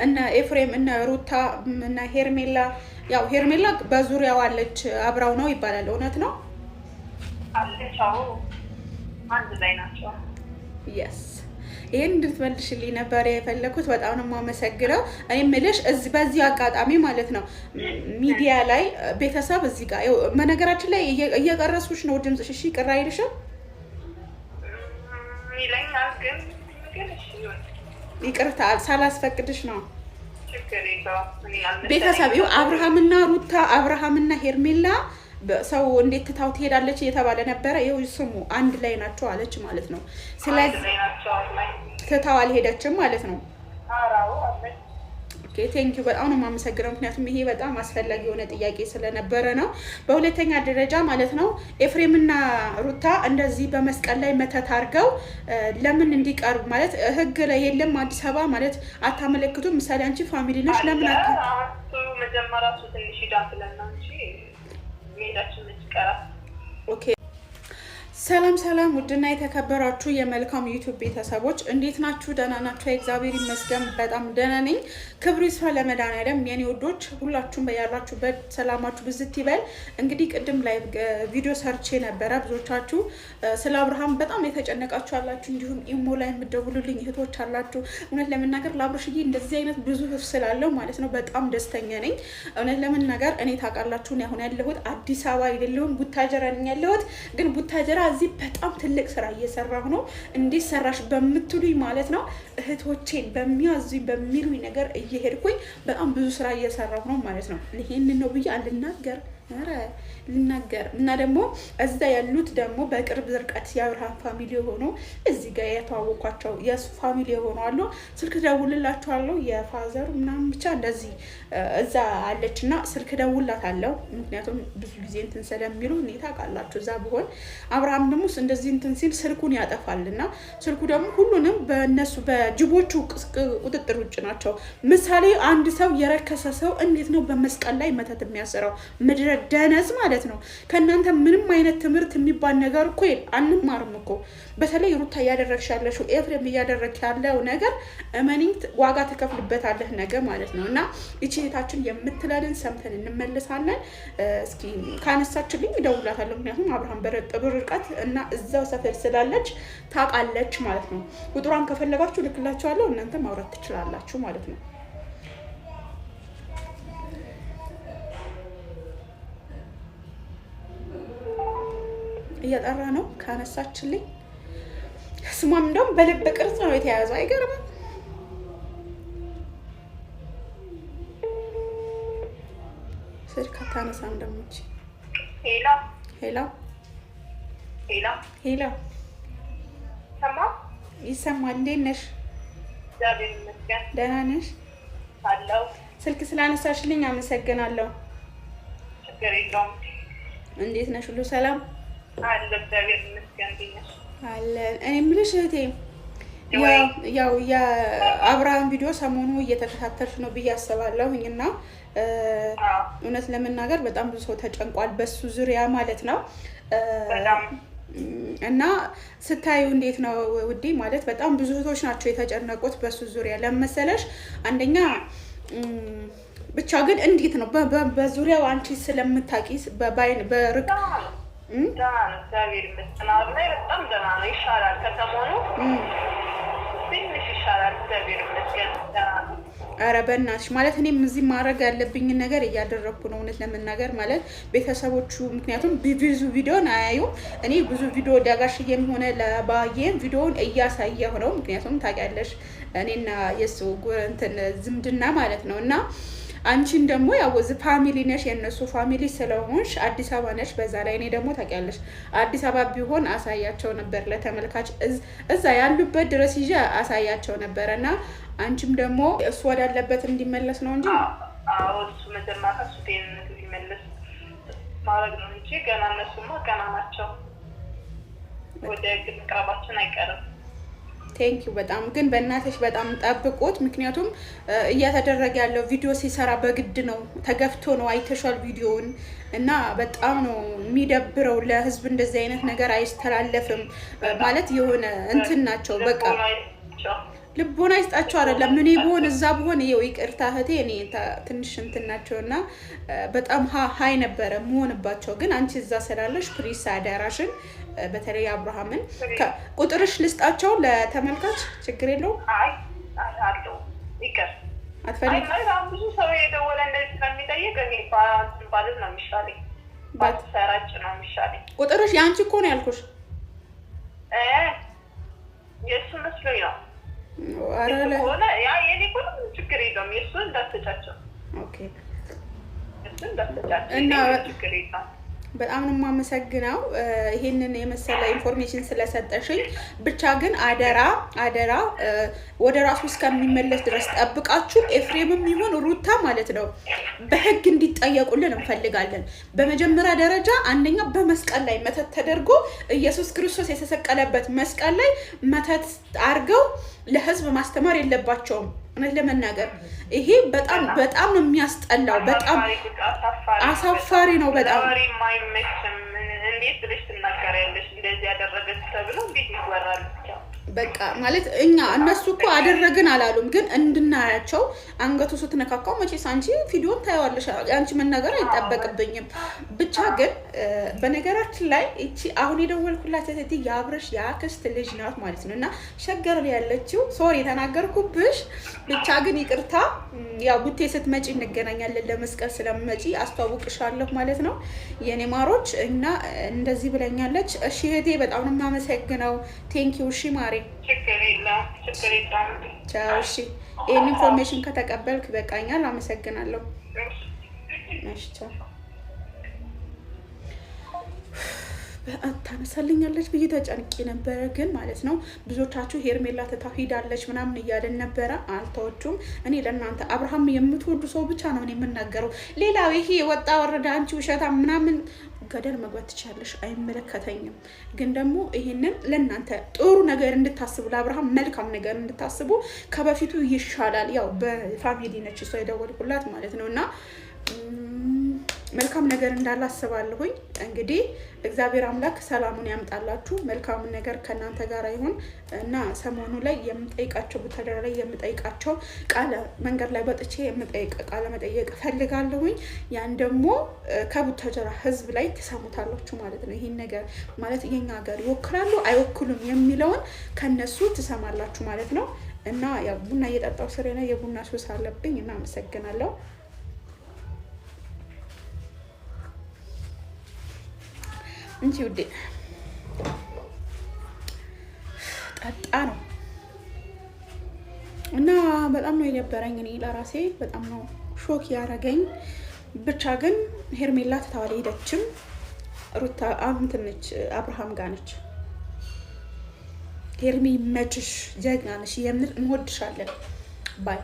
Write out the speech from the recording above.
እና ኤፍሬም እና ሩታ እና ሄርሜላ ያው ሄርሜላ በዙሪያው አለች አብራው ነው ይባላል። እውነት ነው? አለች። አዎ አንድ ላይ ናቸው። የስ ይሄን እንድትመልሽልኝ ነበር የፈለኩት። በጣም ነው የማመሰግነው። እኔ የምልሽ በዚህ አጋጣሚ ማለት ነው ሚዲያ ላይ ቤተሰብ እዚህ ጋር በነገራችን ላይ እየቀረስኩሽ ነው ድምፅሽ። እሺ ቅር አይልሽም? ይለኛል ግን ይቅርታ ሳላስፈቅድሽ ነው። ቤተሰብ አብርሃምና ሩታ አብርሃምና ሄርሜላ ሰው እንዴት ትታው ትሄዳለች እየተባለ ነበረ። ይኸው ስሙ አንድ ላይ ናቸው አለች ማለት ነው። ስለዚህ ትታው አልሄደችም ማለት ነው። ኦኬ ቴንክ ዩ በጣም ነው የማመሰግነው። ምክንያቱም ይሄ በጣም አስፈላጊ የሆነ ጥያቄ ስለነበረ ነው። በሁለተኛ ደረጃ ማለት ነው ኤፍሬምና ሩታ እንደዚህ በመስቀል ላይ መተት አድርገው ለምን እንዲቀርቡ ማለት ህግ ላይ የለም አዲስ አበባ ማለት አታመለክቱም? ምሳሌ አንቺ ፋሚሊ ነሽ ለምን መጀመሪያ እሱ ትንሽ ይዳፍለና እንጂ ሜዳችን ይቀራል። ኦኬ ሰላም ሰላም፣ ውድና የተከበራችሁ የመልካም ዩቲዩብ ቤተሰቦች እንዴት ናችሁ? ደህና ናችሁ? እግዚአብሔር ይመስገን በጣም ደህና ነኝ። ክብሩ ይስፋ ለመድኃኒዓለም። የኔ ውዶች ሁላችሁም በያላችሁበት ሰላማችሁ ብዝት ይበል። እንግዲህ ቅድም ላይ ቪዲዮ ሰርቼ ነበረ። ብዙዎቻችሁ ስለ አብርሃም በጣም የተጨነቃችሁ አላችሁ፣ እንዲሁም ኢሞ ላይ የምትደውሉልኝ እህቶች አላችሁ። እውነት ለመናገር ለአብርሽዬ እንደዚህ አይነት ብዙ ስላለው ማለት ነው በጣም ደስተኛ ነኝ። እውነት ለመናገር እኔ ታውቃላችሁ አሁን ያለሁት አዲስ አበባ አይደለሁም ቡታጀራ ነኝ ያለሁት። ግን ቡታጀራ እዚህ በጣም ትልቅ ስራ እየሰራሁ ነው። እንዴት ሰራሽ በምትሉኝ ማለት ነው እህቶቼን በሚያዙኝ በሚሉኝ ነገር እየሄድኩኝ በጣም ብዙ ስራ እየሰራሁ ነው ማለት ነው። ይሄንን ነው ብዬ አልናገር ልናገር እና ደግሞ እዛ ያሉት ደግሞ በቅርብ ርቀት የአብርሃም ፋሚሊ ሆኖ እዚህ ጋር የተዋወቋቸው የሱ ፋሚሊ ሆኖ አሉ። ስልክ ደውልላችኋለሁ የፋዘሩ ምናምን ብቻ እንደዚህ እዛ አለች እና ስልክ ደውላታለሁ። ምክንያቱም ብዙ ጊዜ እንትን ስለሚሉ እኔ ታውቃላችሁ እዛ ብሆን አብርሃም ደግሞ እንደዚህ እንትን ሲል ስልኩን ያጠፋልና ስልኩ ደግሞ ሁሉንም በእነሱ በጅቦቹ ቁጥጥር ውጭ ናቸው። ምሳሌ አንድ ሰው የረከሰ ሰው እንዴት ነው በመስቀል ላይ መተት የሚያሰራው? ምድረ ደነዝ ማለት ነው። ከእናንተ ምንም አይነት ትምህርት የሚባል ነገር እኮ አንማርም እኮ። በተለይ ሩታ እያደረግሽ ያለሽው ኤፍሬም እያደረግ ያለው ነገር እመኒት ዋጋ ተከፍልበታለህ ነገ ማለት ነው። እና ይቺ እህታችን የምትለንን ሰምተን እንመለሳለን። እስኪ ካነሳችልኝ እደውላታለሁ። ምክንያቱም አብርሃም በረጠሩ ርቀት እና እዛው ሰፈር ስላለች ታውቃለች ማለት ነው። ቁጥሯን ከፈለጋችሁ ልክላችኋለሁ። እናንተ ማውራት ትችላላችሁ ማለት ነው። እየጠራ ነው። ካነሳችልኝ ስሟም እንደውም በልብ ቅርጽ ነው የተያዘው። አይገርምም? ስልክ አታነሳም ደግሞ። ሄሎ ሄሎ ሄሎ ሄሎ፣ ሰማ ይሰማል? እንዴት ነሽ? እግዚአብሔር ይመስገን። ደህና ነሽ? አለሁ። ስልክ ስላነሳሽልኝ አመሰግናለሁ። ችግር የለውም። እንዴት ነሽ? ሁሉ ሰላም አለ? እግዚአብሔር ይመስገን። እንዴት ነሽ? አለን። እኔ የምልሽ እህቴ ያው የአብርሃም ቪዲዮ ሰሞኑ እየተከታተልሽ ነው ብዬ አስባለሁኝ እና እውነት ለመናገር በጣም ብዙ ሰው ተጨንቋል በሱ ዙሪያ ማለት ነው። እና ስታዩ እንዴት ነው ውዴ? ማለት በጣም ብዙ እህቶች ናቸው የተጨነቁት በሱ ዙሪያ ለመሰለሽ። አንደኛ ብቻ ግን እንዴት ነው በዙሪያው አንቺ ስለምታውቂ በርቅ እግዚአብሔር ይመስገን። አሁን ላይ በጣም ደህና ነው። ይሻላል፣ ከሰሞኑ ትንሽ ይሻላል። እግዚአብሔር ይመስገን ደህና ነው። ኧረ በእናትሽ ማለት እኔም እዚህ ማድረግ ያለብኝን ነገር እያደረግኩ ነው እውነት ለመናገር ማለት ቤተሰቦቹ ምክንያቱም ብዙ ቪዲዮን አያዩም። እኔ ብዙ ቪዲዮ ዳጋሽዬም ሆነ ለባዬም ቪዲዮን እያሳየሁ ነው። ምክንያቱም ታውቂያለሽ እኔና የሱ እንትን ዝምድና ማለት ነው። እና አንቺን ደግሞ ያው ፋሚሊ ነሽ የነሱ ፋሚሊ ስለሆንሽ አዲስ አበባ ነሽ። በዛ ላይ እኔ ደግሞ ታውቂያለሽ አዲስ አበባ ቢሆን አሳያቸው ነበር ለተመልካች እዛ ያሉበት ድረስ ይዤ አሳያቸው ነበረ። እና አንቺም ደግሞ እሱ ወዳለበት እንዲመለስ ነው እንጂ አዎ እሱ መጀመሪያ እሱ ጤንነቱ ሊመለስ ማድረግ ነው እንጂ ገና እነሱማ ገና ናቸው። ወደ ግል መቅረባችን አይቀርም። ቴንክ ዩ በጣም ግን በእናትሽ በጣም ጠብቁት። ምክንያቱም እያተደረገ ያለው ቪዲዮ ሲሰራ በግድ ነው፣ ተገፍቶ ነው። አይተሻል ቪዲዮውን እና በጣም ነው የሚደብረው። ለህዝብ እንደዚህ አይነት ነገር አይስተላለፍም ማለት የሆነ እንትን ናቸው በቃ ልቦና ይስጣቸው አይደለም እኔ ብሆን እዛ ብሆን ይኸው ይቅርታ እህቴ እኔ ትንሽ እንትን ናቸውና በጣም ሀይ ነበረ መሆንባቸው ግን አንቺ እዛ ስላለሽ ፕሊስ አዳራሽን በተለይ አብርሃምን ቁጥርሽ ልስጣቸው ለተመልካች ችግር የለውም አይ አለው ይቀር አትፈልጊ ብዙ ሰው የደወለ እንደዚህ ስለሚጠይቅ እኔ ባል ነው የሚሻለኝ ባትሰራጭ ነው የሚሻለኝ ቁጥርሽ ያንቺ እኮ ነው ያልኩሽ የእሱ መስሎኝ ነው ሆነ ያ የኔ እኮ ችግር የለውም የእሱ እንዳትሰጫቸው ኦኬ እሱ እንዳትሰጫቸው እና ችግር የለውም በጣም ነው የማመሰግነው ይሄንን የመሰለ ኢንፎርሜሽን ስለሰጠሽኝ ብቻ ግን አደራ ወደ ራሱ እስከሚመለስ ድረስ ጠብቃችሁ ኤፍሬምም ይሁን ሩታ ማለት ነው በህግ እንዲጠየቁልን እንፈልጋለን በመጀመሪያ ደረጃ አንደኛ በመስቀል ላይ መተት ተደርጎ ኢየሱስ ክርስቶስ የተሰቀለበት መስቀል ላይ መተት አርገው ለህዝብ ማስተማር የለባቸውም እኔ ለመናገር ይሄ በጣም ነው የሚያስጠላው በጣም አሳፋሪ ነው በጣም እንዴት ብለሽ ትናገሪያለሽ እንደዚህ ያደረገች ተብሎ እንዴት ይወራል በቃ ማለት እነሱ እኮ አደረግን አላሉም ግን እንድናያቸው አንገቱ ስትነካካው መቼስ አንቺ ቪዲዮን ታይዋለሽ አንቺ መናገር አይጠበቅብኝም ብቻ ግን በነገራችን ላይ እቺ አሁን የደወልኩላት እህቴ ያብረሽ ያክስት ልጅ ናት ማለት ነውና ሸገር ላይ ያለችው ሶሪ ተናገርኩብሽ ብቻ ግን ይቅርታ ያው ቡቴ ስትመጪ እንገናኛለን ለመስቀል ስለምመጪ አስተዋውቅሻለሁ ማለት ነው የኔ ማሮች እና እንደዚህ ብለኛለች እሺ እህቴ በጣም ነው የማመሰግነው ቴንኪው እሺ ማሬ ችግር የለም ቻው እሺ ይሄን ኢንፎርሜሽን ከተቀበልክ በቃኛል አመሰግናለሁ እሺ ቻው ታነሳልኛለች ብዬ ተጨንቄ ነበረ ግን ማለት ነው ብዙዎቻችሁ ሄርሜላ ተታሂዳለች ምናምን እያለን ነበረ አልተወቹም እኔ ለእናንተ አብርሃም የምትወዱ ሰው ብቻ ነው እኔ የምናገረው ሌላው ይሄ ወጣ ወረዳ አንቺ ውሸታ ምናምን ገደል መግባት ትችላለሽ አይመለከተኝም ግን ደግሞ ይሄንን ለእናንተ ጥሩ ነገር እንድታስቡ ለአብርሃም መልካም ነገር እንድታስቡ ከበፊቱ ይሻላል ያው በፋሚሊ ነች እሷ የደወልኩላት ማለት ነውና መልካም ነገር እንዳላስባለሁኝ እንግዲህ እግዚአብሔር አምላክ ሰላሙን ያምጣላችሁ መልካም ነገር ከናንተ ጋር ይሁን እና ሰሞኑ ላይ የምጠይቃቸው በተደረ ላይ የምጠይቃቸው ቃለ መንገድ ላይ ወጥቼ ቃለ መጠየቅ ፈልጋለሁኝ ያን ደግሞ ከቡታጀራ ህዝብ ላይ ተሰሙታላችሁ ማለት ነው ይሄን ነገር ማለት የኛ ሀገር ይወክላሉ አይወክሉም የሚለውን ከነሱ ትሰማላችሁ ማለት ነው እና ያው ቡና እየጠጣው ስለሆነ የቡና ሱስ አለብኝ እና አመሰግናለሁ እንጂ ውዴ ጠጣ ነው እና በጣም ነው የደበረኝ እኔ ለራሴ በጣም ነው ሾክ ያረገኝ ብቻ ግን ሄርሜላ ተታወለ ሄደችም ሩታ አምንትነች አብርሃም ጋር ነች ሄርሚ መችሽ ጀግና ነሽ የምር እንወድሻለን ባይ